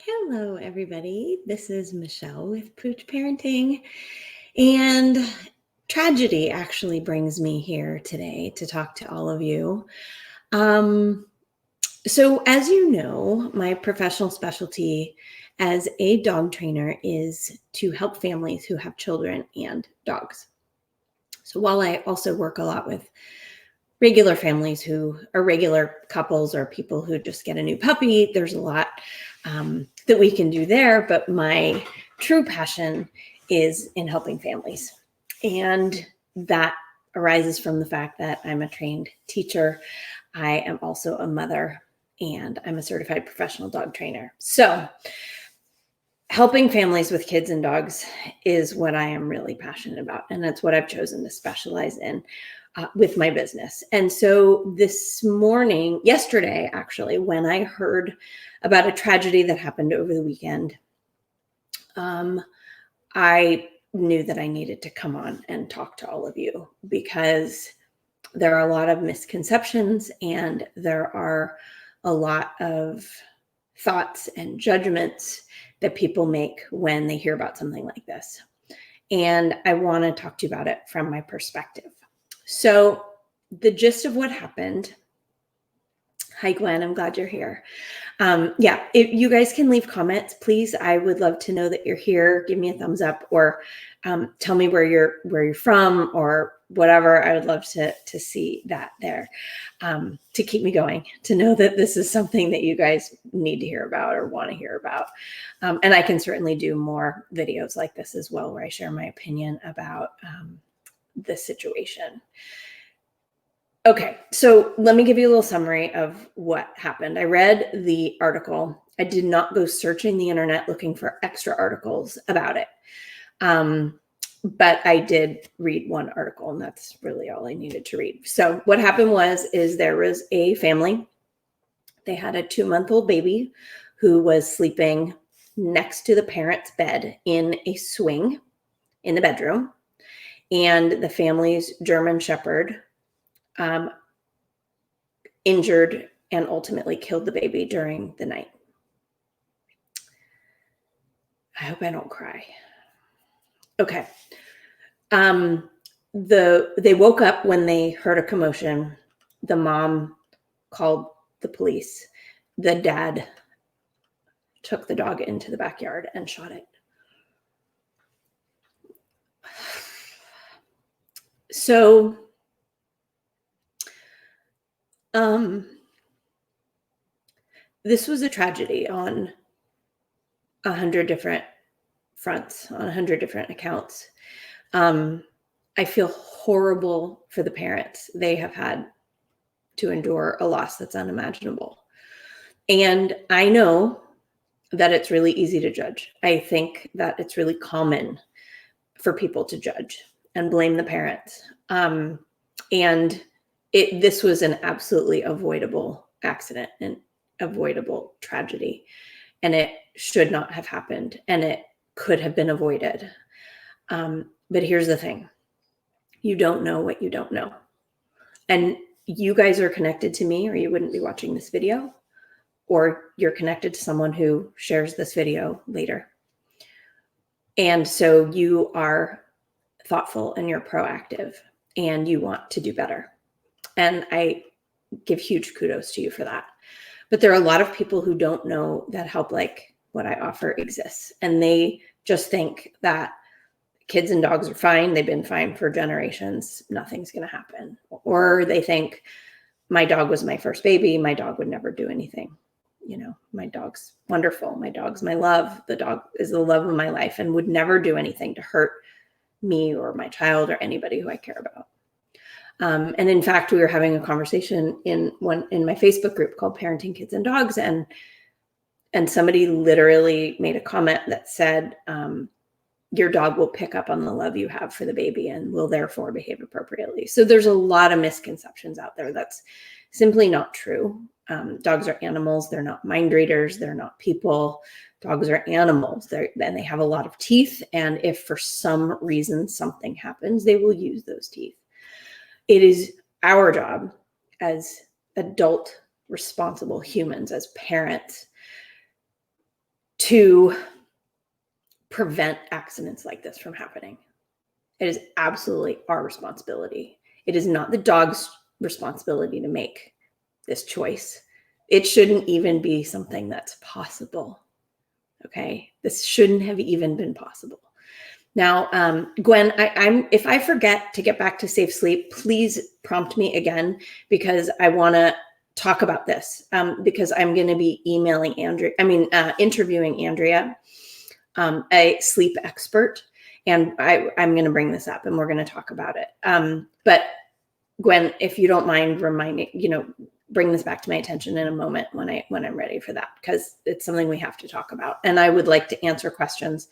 Hello, everybody. This is Michelle with Pooch Parenting. And tragedy actually brings me here today to talk to all of you. So, as you know, my professional specialty as a dog trainer is to help families who have children and dogs. So, while I also work a lot with regular families who are regular couples or people who just get a new puppy, there's a lot that we can do there. But my true passion is in helping families. And that arises from the fact that I'm a trained teacher. I am also a mother, and I'm a certified professional dog trainer. So helping families with kids and dogs is what I am really passionate about. And that's what I've chosen to specialize in with my business. And so yesterday, actually, when I heard about a tragedy that happened over the weekend, I knew that I needed to come on and talk to all of you because there are a lot of misconceptions and there are a lot of thoughts and judgments that people make when they hear about something like this. And I want to talk to you about it from my perspective. So the gist of what happened. Hi, Gwen. I'm glad you're here. If you guys can leave comments, please. I would love to know that you're here. Give me a thumbs up or tell me where you're from or whatever. I would love to see that there to keep me going, to know that this is something that you guys need to hear about or want to hear about. And I can certainly do more videos like this as well, where I share my opinion about the situation. Okay, so let me give you a little summary of what happened. I read the article. I did not go searching the internet looking for extra articles about it. But I did read one article, and that's really all I needed to read. So what happened is there was a family. They had a 2-month-old baby who was sleeping next to the parent's bed in a swing in the bedroom. And the family's German Shepherd injured and ultimately killed the baby during the night. I hope I don't cry. Okay. They woke up when they heard a commotion. The mom called the police. The dad took the dog into the backyard and shot it. So, this was a tragedy on 100 different fronts, on 100 different accounts. I feel horrible for the parents. They have had to endure a loss that's unimaginable. And I know that it's really easy to judge. I think that it's really common for people to judge and blame the parents. This was an absolutely avoidable accident, an avoidable tragedy, and it should not have happened, and it could have been avoided. But here's the thing. You don't know what you don't know. And you guys are connected to me, or you wouldn't be watching this video, or you're connected to someone who shares this video later. And so you are thoughtful and you're proactive and you want to do better. And I give huge kudos to you for that. But there are a lot of people who don't know that help like what I offer exists. And they just think that kids and dogs are fine. They've been fine for generations. Nothing's going to happen. Or they think my dog was my first baby. My dog would never do anything. You know, my dog's wonderful. My dog's my love. The dog is the love of my life and would never do anything to hurt me or my child or anybody who I care about. And in fact, we were having a conversation in my Facebook group called Parenting Kids and Dogs. And somebody literally made a comment that said, your dog will pick up on the love you have for the baby and will therefore behave appropriately. So there's a lot of misconceptions out there. That's simply not true. Dogs are animals. They're not mind readers. They're not people. Dogs are animals. And they have a lot of teeth. And if for some reason something happens, they will use those teeth. It is our job as adult, responsible humans, as parents, to prevent accidents like this from happening. It is absolutely our responsibility. It is not the dog's responsibility to make this choice. It shouldn't even be something that's possible. Okay, this shouldn't have even been possible. Now, Gwen, if I forget to get back to safe sleep, please prompt me again, because I want to talk about this, because I'm going to be interviewing Andrea, a sleep expert, and I'm going to bring this up and we're going to talk about it. But Gwen, if you don't mind bring this back to my attention in a moment when I'm ready for that, because it's something we have to talk about. And I would like to answer questions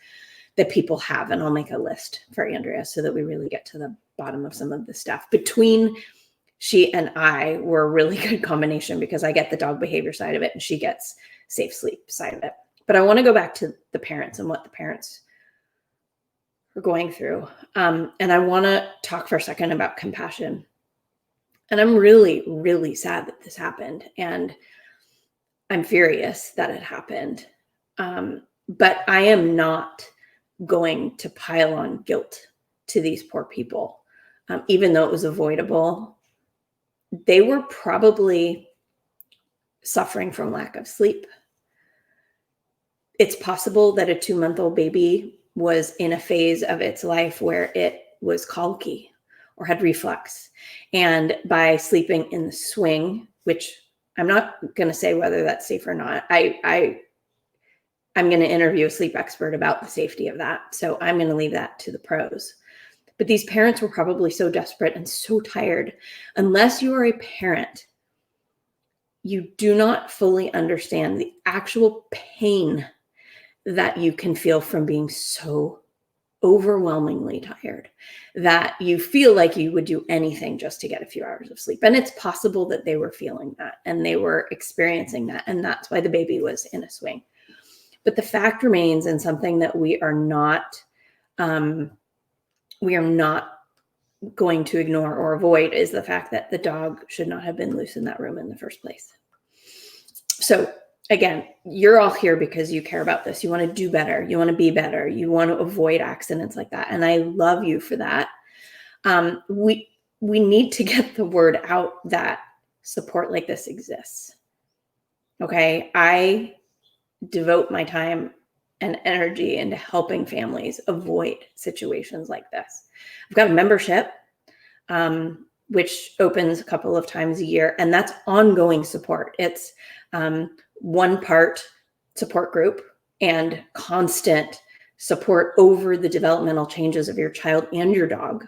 that people have, and I'll make a list for Andrea so that we really get to the bottom of some of the stuff. Between she and I, we're a really good combination, because I get the dog behavior side of it and she gets safe sleep side of it. But I want to go back to the parents and what the parents are going through. And I want to talk for a second about compassion. And I'm really, really sad that this happened. And I'm furious that it happened. But I am not going to pile on guilt to these poor people. Even though it was avoidable, they were probably suffering from lack of sleep. It's possible that a 2-month-old baby was in a phase of its life where it was colicky or had reflux. And by sleeping in the swing, which I'm not going to say whether that's safe or not, I'm going to interview a sleep expert about the safety of that. So I'm going to leave that to the pros. But these parents were probably so desperate and so tired. Unless you are a parent, you do not fully understand the actual pain that you can feel from being so overwhelmingly tired that you feel like you would do anything just to get a few hours of sleep. And it's possible that they were feeling that and they were experiencing that. And that's why the baby was in a swing. But the fact remains, and something that we are not going to ignore or avoid, is the fact that the dog should not have been loose in that room in the first place. So again, you're all here because you care about this. You want to do better. You want to be better. You want to avoid accidents like that. And I love you for that. We need to get the word out that support like this exists. Okay. I devote my time and energy into helping families avoid situations like this. I've got a membership, which opens a couple of times a year, and that's ongoing support. It's one part support group and constant support over the developmental changes of your child and your dog.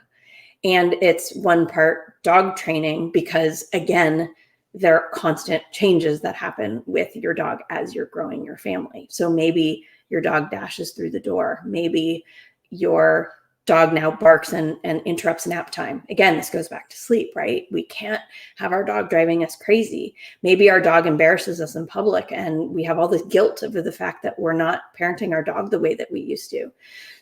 And it's one part dog training, because again, there are constant changes that happen with your dog as you're growing your family. So maybe your dog dashes through the door. Maybe your dog now barks and interrupts nap time. Again, this goes back to sleep, right? We can't have our dog driving us crazy. Maybe our dog embarrasses us in public and we have all this guilt over the fact that we're not parenting our dog the way that we used to.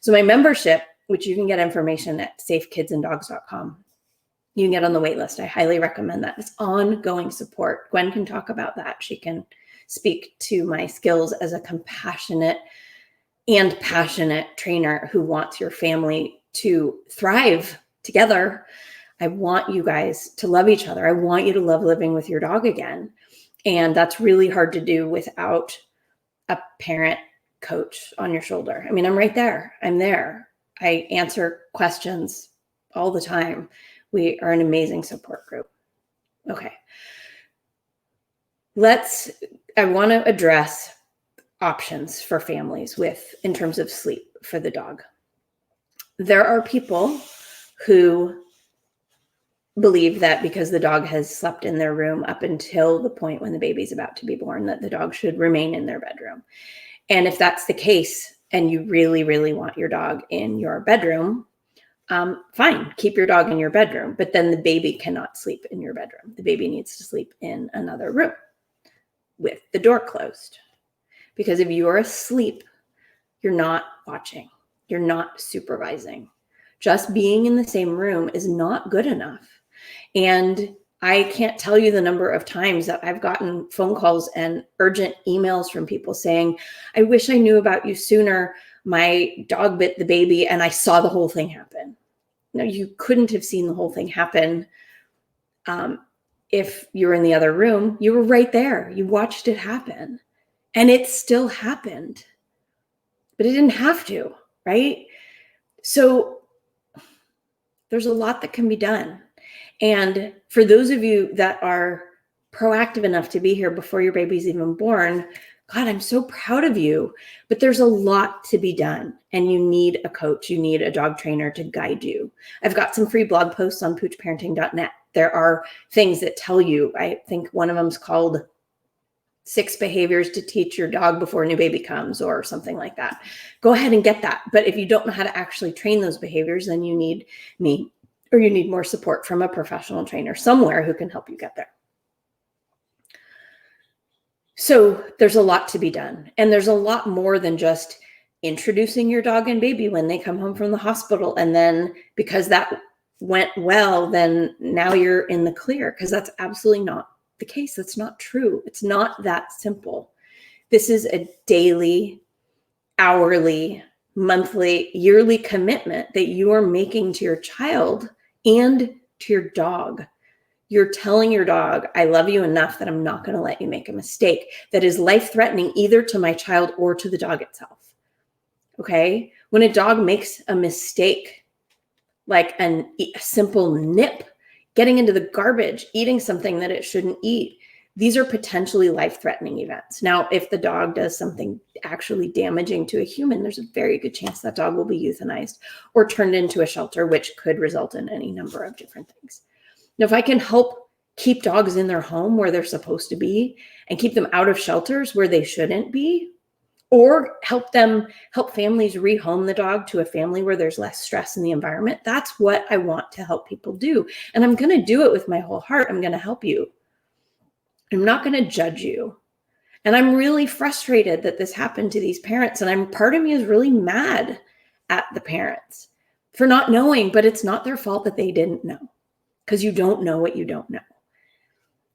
So my membership, which you can get information at safekidsandogs.com, you can get on the wait list. I highly recommend that. It's ongoing support. Gwen can talk about that. She can speak to my skills as a compassionate and passionate trainer who wants your family to thrive together. I want you guys to love each other. I want you to love living with your dog again. And that's really hard to do without a parent coach on your shoulder. I mean, I'm right there. I'm there. I answer questions all the time. We are an amazing support group. Okay. I want to address options for families in terms of sleep for the dog. There are people who believe that because the dog has slept in their room up until the point when the baby's about to be born, that the dog should remain in their bedroom. And if that's the case, and you really, really want your dog in your bedroom, fine, keep your dog in your bedroom, but then the baby cannot sleep in your bedroom. The baby needs to sleep in another room with the door closed. Because if you're asleep, you're not watching, you're not supervising. Just being in the same room is not good enough. And I can't tell you the number of times that I've gotten phone calls and urgent emails from people saying, I wish I knew about you sooner. My dog bit the baby and I saw the whole thing happen. No, you couldn't have seen the whole thing happen. If you were in the other room, you were right there. You watched it happen and it still happened, but it didn't have to, right? So there's a lot that can be done. And for those of you that are proactive enough to be here before your baby's even born, God, I'm so proud of you. But there's a lot to be done. And you need a coach. You need a dog trainer to guide you. I've got some free blog posts on poochparenting.net. There are things that tell you, I think one of them's called 6 behaviors to teach your dog before a new baby comes or something like that. Go ahead and get that. But if you don't know how to actually train those behaviors, then you need me or you need more support from a professional trainer somewhere who can help you get there. So there's a lot to be done. And there's a lot more than just introducing your dog and baby when they come home from the hospital. And then because that went well, then now you're in the clear, because that's absolutely not the case. That's not true. It's not that simple. This is a daily, hourly, monthly, yearly commitment that you are making to your child and to your dog. You're telling your dog, I love you enough that I'm not going to let you make a mistake that is life-threatening either to my child or to the dog itself. Okay? When a dog makes a mistake, like a simple nip, getting into the garbage, eating something that it shouldn't eat, these are potentially life-threatening events. Now, if the dog does something actually damaging to a human, there's a very good chance that dog will be euthanized or turned into a shelter, which could result in any number of different things. Now, if I can help keep dogs in their home where they're supposed to be and keep them out of shelters where they shouldn't be, or help families rehome the dog to a family where there's less stress in the environment, that's what I want to help people do. And I'm going to do it with my whole heart. I'm going to help you. I'm not going to judge you. And I'm really frustrated that this happened to these parents. And part of me is really mad at the parents for not knowing, but it's not their fault that they didn't know, because you don't know what you don't know.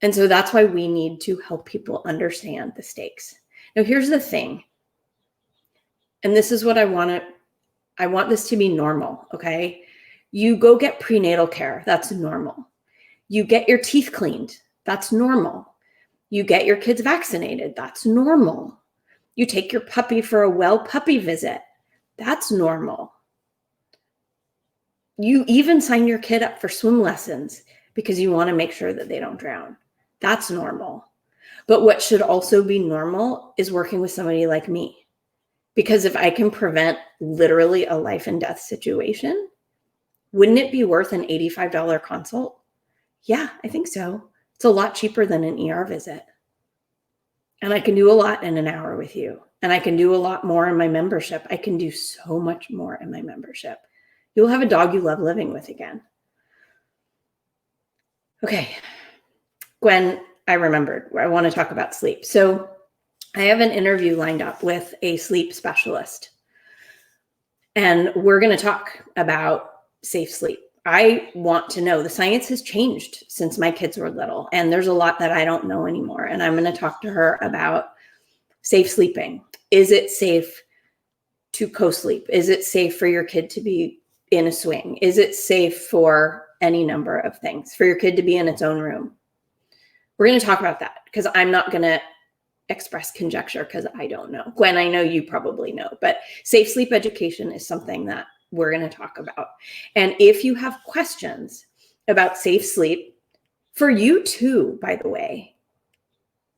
And so that's why we need to help people understand the stakes. Now, here's the thing. And this is what I want this to be normal, okay? You go get prenatal care. That's normal. You get your teeth cleaned. That's normal. You get your kids vaccinated. That's normal. You take your puppy for a well puppy visit. That's normal. You even sign your kid up for swim lessons because you want to make sure that they don't drown. That's normal. But what should also be normal is working with somebody like me. Because if I can prevent literally a life and death situation, wouldn't it be worth an $85 consult? Yeah, I think so. It's a lot cheaper than an ER visit. And I can do a lot in an hour with you. And I can do a lot more in my membership. I can do so much more in my membership. You'll have a dog you love living with again. Okay, Gwen, I remembered. I want to talk about sleep. So I have an interview lined up with a sleep specialist. And we're going to talk about safe sleep. I want to know, the science has changed since my kids were little, and there's a lot that I don't know anymore. And I'm going to talk to her about safe sleeping. Is it safe to co-sleep? Is it safe for your kid to be in a swing? Is it safe for any number of things, for your kid to be in its own room? We're going to talk about that because I'm not going to express conjecture because I don't know. Gwen, I know you probably know, but safe sleep education is something that we're going to talk about. And if you have questions about safe sleep, for you too, by the way,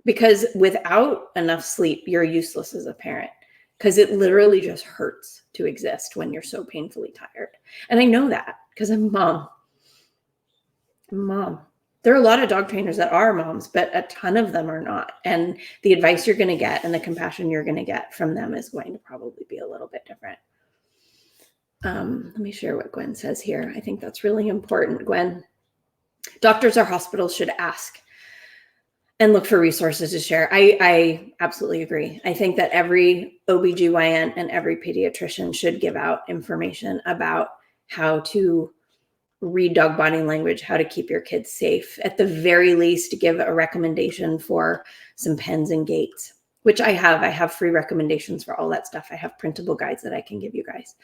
because without enough sleep, you're useless as a parent, because it literally just hurts to exist when you're so painfully tired. And I know that because I'm a mom. There are a lot of dog trainers that are moms, but a ton of them are not. And the advice you're going to get and the compassion you're going to get from them is going to probably be a little bit different. Let me share what Gwen says here. I think that's really important, Gwen. Doctors or hospitals should ask and look for resources to share. I absolutely agree. I think that every OBGYN and every pediatrician should give out information about how to read dog body language, how to keep your kids safe. At the very least, give a recommendation for some pens and gates, which I have. I have free recommendations for all that stuff. I have printable guides that I can give you guys.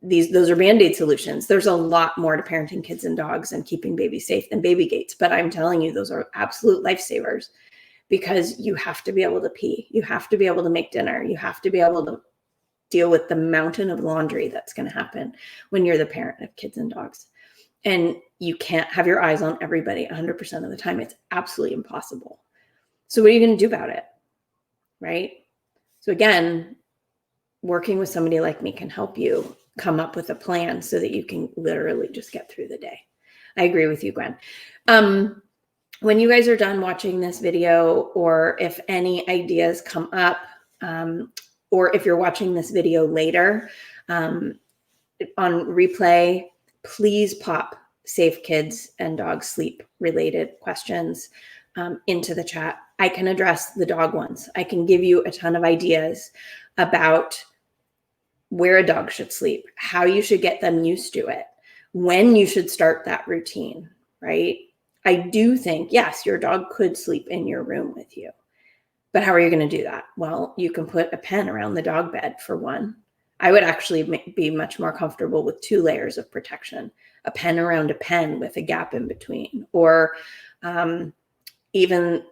Those are Band-Aid solutions. There's a lot more to parenting kids and dogs and keeping babies safe than baby gates. But I'm telling you, those are absolute lifesavers, because you have to be able to pee. You have to be able to make dinner. You have to be able to deal with the mountain of laundry that's going to happen when you're the parent of kids and dogs. And you can't have your eyes on everybody 100% of the time. It's absolutely impossible. So what are you going to do about it? Right? So again, working with somebody like me can help you come up with a plan so that you can literally just get through the day. I agree with you, Gwen. When you guys are done watching this video, or if any ideas come up, or if you're watching this video later on replay, please pop safe kids and dog sleep related questions into the chat. I can address the dog ones. I can give you a ton of ideas about where a dog should sleep, how you should get them used to it, when you should start that routine, right? I do think, yes, your dog could sleep in your room with you. But how are you going to do that? Well, you can put a pen around the dog bed for one. I would actually be much more comfortable with 2 layers of protection, a pen around a pen with a gap in between, or even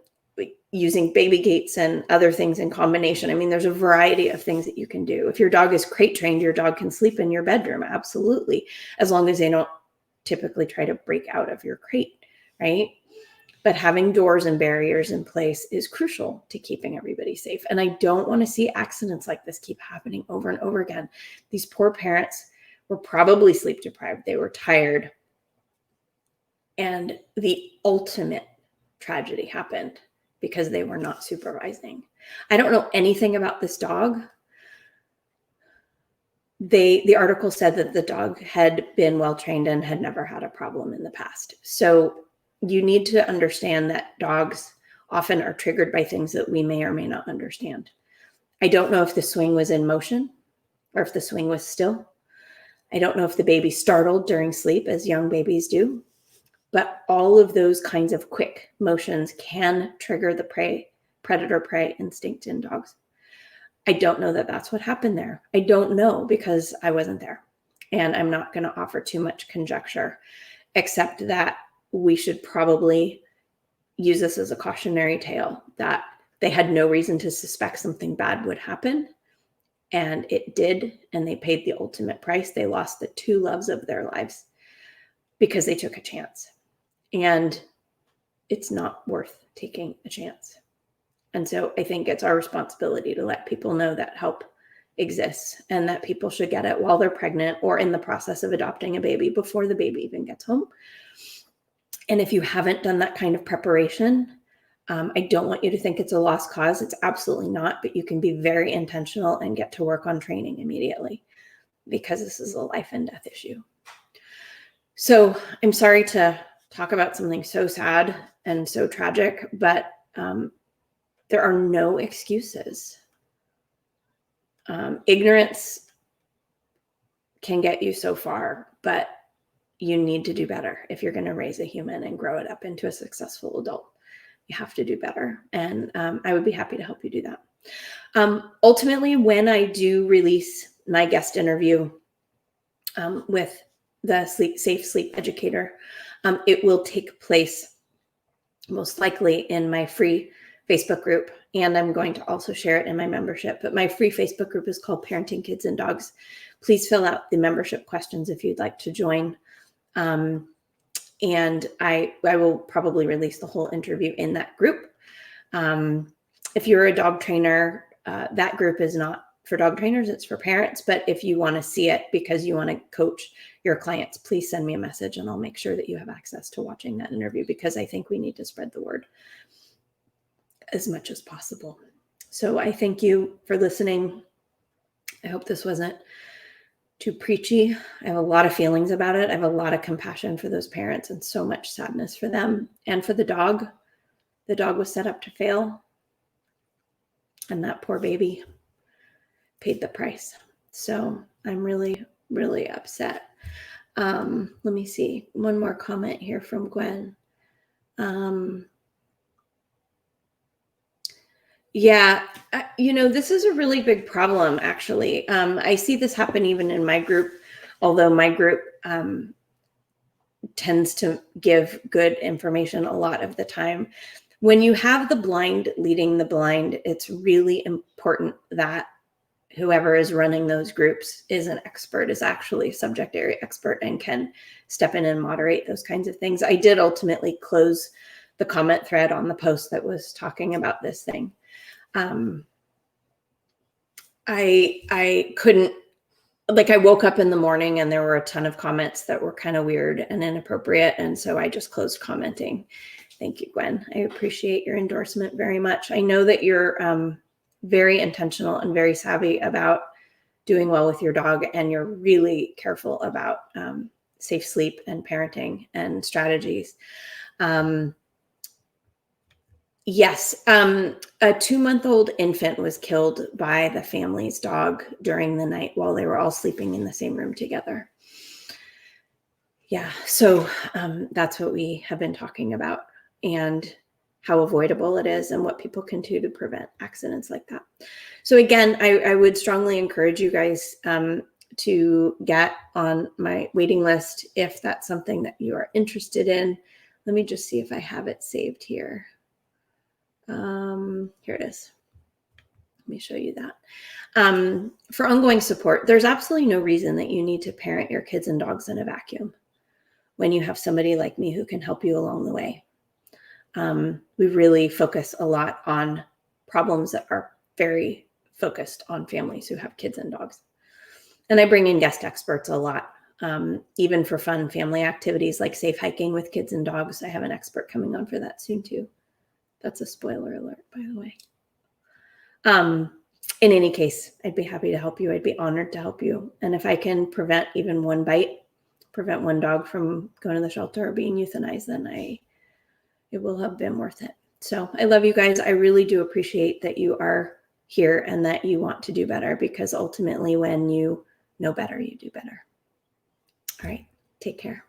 using baby gates and other things in combination. I mean, there's a variety of things that you can do. If your dog is crate trained, your dog can sleep in your bedroom. Absolutely. As long as they don't typically try to break out of your crate, right? But having doors and barriers in place is crucial to keeping everybody safe. And I don't want to see accidents like this keep happening over and over again. These poor parents were probably sleep deprived. They were tired. And the ultimate tragedy happened because they were not supervising. I don't know anything about this dog. The article said that the dog had been well trained and had never had a problem in the past. So you need to understand that dogs often are triggered by things that we may or may not understand. I don't know if the swing was in motion or if the swing was still. I don't know if the baby startled during sleep, as young babies do. But all of those kinds of quick motions can trigger the predator-prey instinct in dogs. I don't know that that's what happened there. I don't know because I wasn't there. And I'm not going to offer too much conjecture, except that we should probably use this as a cautionary tale that they had no reason to suspect something bad would happen. And it did. And they paid the ultimate price. They lost the 2 loves of their lives because they took a chance. And it's not worth taking a chance. And so I think it's our responsibility to let people know that help exists and that people should get it while they're pregnant or in the process of adopting a baby before the baby even gets home. And if you haven't done that kind of preparation, I don't want you to think it's a lost cause. It's absolutely not, but you can be very intentional and get to work on training immediately because this is a life and death issue. So I'm sorry to talk about something so sad and so tragic, but there are no excuses. Ignorance can get you so far, but you need to do better if you're going to raise a human and grow it up into a successful adult. You have to do better. And I would be happy to help you do that. Ultimately, when I do release my guest interview with the Safe Sleep Educator, it will take place most likely in my free Facebook group. And I'm going to also share it in my membership. But my free Facebook group is called Parenting Kids and Dogs. Please fill out the membership questions if you'd like to join. And I will probably release the whole interview in that group. If you're a dog trainer, that group is not for dog trainers, it's for parents. But if you want to see it because you want to coach your clients, please send me a message and I'll make sure that you have access to watching that interview because I think we need to spread the word as much as possible. So I thank you for listening. I hope this wasn't too preachy. I have a lot of feelings about it. I have a lot of compassion for those parents and so much sadness for them and for the dog. The dog was set up to fail. And that poor baby paid the price. So I'm really, really upset. Let me see. One more comment here from Gwen. Yeah, this is a really big problem, actually. I see this happen even in my group, although my group tends to give good information a lot of the time. When you have the blind leading the blind, it's really important that whoever is running those groups is an expert, is actually a subject area expert, and can step in and moderate those kinds of things. I did ultimately close the comment thread on the post that was talking about this thing. I couldn't, like, I woke up in the morning and there were a ton of comments that were kind of weird and inappropriate. And so I just closed commenting. Thank you, Gwen. I appreciate your endorsement very much. I know that you're very intentional and very savvy about doing well with your dog, and you're really careful about safe sleep and parenting and strategies. Yes, a 2-month-old infant was killed by the family's dog during the night while they were all sleeping in the same room together. Yeah, so that's what we have been talking about, and how avoidable it is and what people can do to prevent accidents like that. So again, I would strongly encourage you guys to get on my waiting list if that's something that you are interested in. Let me just see if I have it saved here. Here it is. Let me show you that. For ongoing support, there's absolutely no reason that you need to parent your kids and dogs in a vacuum when you have somebody like me who can help you along the way. We really focus a lot on problems that are very focused on families who have kids and dogs. And I bring in guest experts a lot, even for fun family activities like safe hiking with kids and dogs. I have an expert coming on for that soon too. That's a spoiler alert, by the way. In any case, I'd be happy to help you. I'd be honored to help you. And if I can prevent even one bite, prevent one dog from going to the shelter or being euthanized, then it will have been worth it. So I love you guys. I really do appreciate that you are here and that you want to do better, because ultimately when you know better, you do better. All right. Take care.